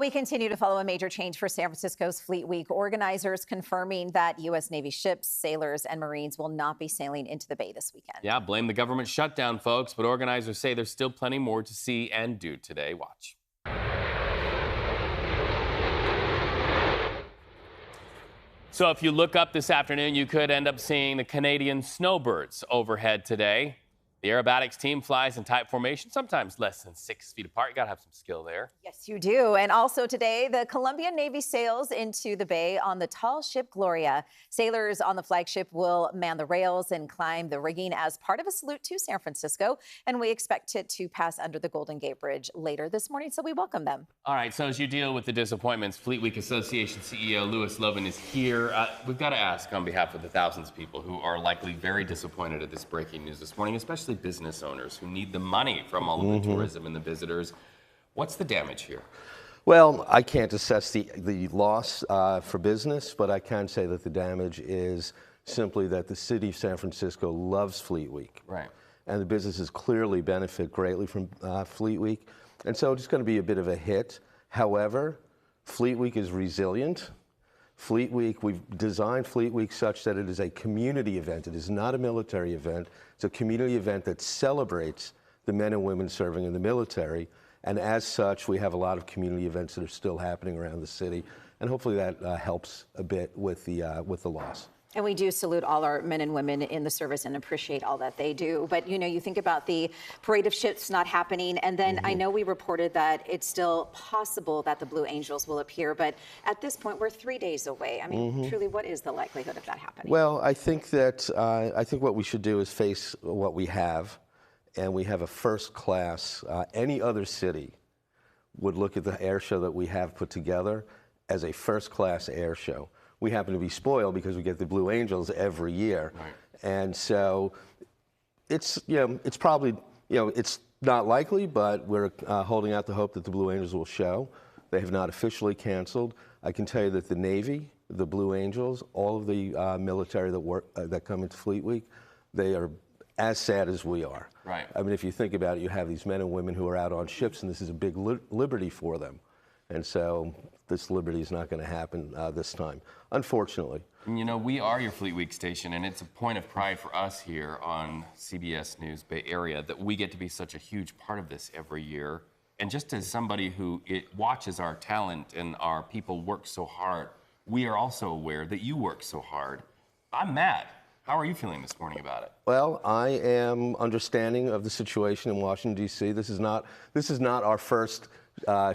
We continue to follow a major change for San Francisco's Fleet Week. Organizers confirming that U.S. Navy ships, sailors, and Marines will not be sailing into the bay this weekend. Yeah, blame the government shutdown, folks. But organizers say there's still plenty more to see and do today. Watch. So if you look up this afternoon, you could end up seeing the Canadian snowbirds overhead today. The aerobatics team flies in tight formation, sometimes less than 6 feet apart. You got to have some skill there. Yes, you do. And also today, the Colombian Navy sails into the bay on the tall ship Gloria. Sailors on the flagship will man the rails and climb the rigging as part of a salute to San Francisco. And we expect it to pass under the Golden Gate Bridge later this morning, so we welcome them. All right, so as you deal with the disappointments, Fleet Week Association CEO Loeven is here. We've got to ask on behalf of the thousands of people who are likely very disappointed at this breaking news this morning, especially business owners who need the money from all of the tourism and the visitors. What's the damage here? Well, I can't assess the loss for business, but I can say that the damage is simply that the city of San Francisco loves Fleet Week. Right. And the businesses clearly benefit greatly from Fleet Week. And so it's going to be a bit of a hit. However, Fleet Week is resilient. Fleet Week, we've designed Fleet Week such that it is a community event. It is not a military event. It's a community event that celebrates the men and women serving in the military. And as such, we have a lot of community events that are still happening around the city. And hopefully that helps a bit with the loss. And we do salute all our men and women in the service and appreciate all that they do. But, you know, you think about the parade of ships not happening. And then I know we reported that it's still possible that the Blue Angels will appear. But at this point, we're 3 days away. I mean, truly, what is the likelihood of that happening? Well, I think that what we should do is face what we have. And we have a first class. Any other city would look at the air show that we have put together as a first class air show. We happen to be spoiled because we get the Blue Angels every year. Right. And so it's probably, it's not likely, but we're holding out the hope that the Blue Angels will show. They have not officially canceled. I can tell you that the Navy, the Blue Angels, all of the military that come into Fleet Week, they are as sad as we are. Right. I mean, if you think about it, you have these men and women who are out on ships, and this is a big liberty for them. And so this liberty is not going to happen this time, unfortunately. You know, we are your Fleet Week station, and it's a point of pride for us here on CBS News Bay Area that we get to be such a huge part of this every year. And just as somebody who watches our talent and our people work so hard, we are also aware that you work so hard. I'm mad. How are you feeling this morning about it? Well, I am understanding of the situation in Washington, D.C. This is not our first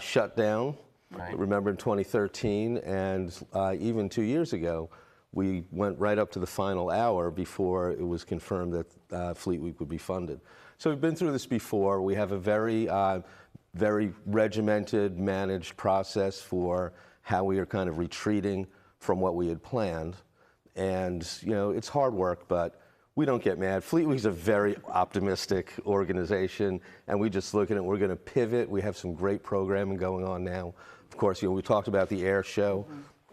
shutdown. Right. Remember in 2013, and even 2 years ago, we went right up to the final hour before it was confirmed that Fleet Week would be funded. So we've been through this before. We have a very regimented, managed process for how we are kind of retreating from what we had planned. And, it's hard work, but we don't get mad. Fleet Week is a very optimistic organization, and we just look at it. We're going to pivot. We have some great programming going on now. Of course, we talked about the air show,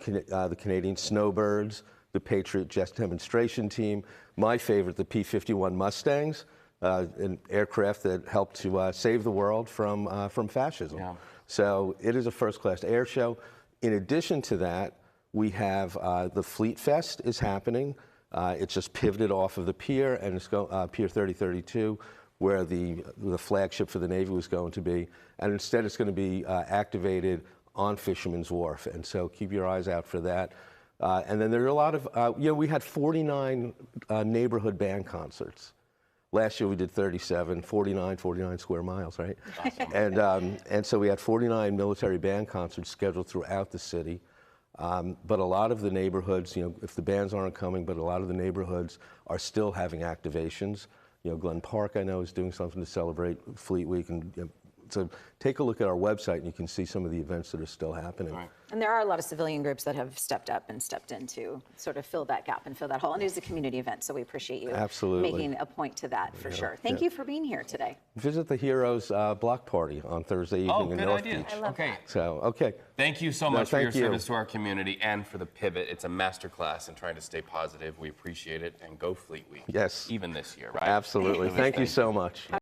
the Canadian Snowbirds, the Patriot Jet Demonstration Team, my favorite, the P-51 Mustangs, an aircraft that helped to save the world from fascism. Yeah. So it is a first-class air show. In addition to that, we have the Fleet Fest is happening. It's just pivoted off of the pier, and it's Pier 3032, where the flagship for the Navy was going to be. And instead, it's going to be activated on Fisherman's Wharf. And so keep your eyes out for that. And then there are a lot of, we had 49 neighborhood band concerts. Last year we did 37, 49 square miles, right? Awesome. And so we had 49 military band concerts scheduled throughout the city. But a lot of the neighborhoods, if the bands aren't coming, but a lot of the neighborhoods are still having activations. Glen Park, I know, is doing something to celebrate Fleet Week. And so take a look at our website, and you can see some of the events that are still happening. Right. And there are a lot of civilian groups that have stepped up and stepped in to sort of fill that gap and fill that hole. And it is a community event, so we appreciate you making a point to that for sure. Thank you for being here today. Visit the Heroes block party on Thursday evening in North Beach. I love that. So, okay. Thank you so much for your service to our community and for the pivot. It's a masterclass in trying to stay positive. We appreciate it, and go Fleet Week. Yes. Even this year, right? Absolutely. Thank you so much.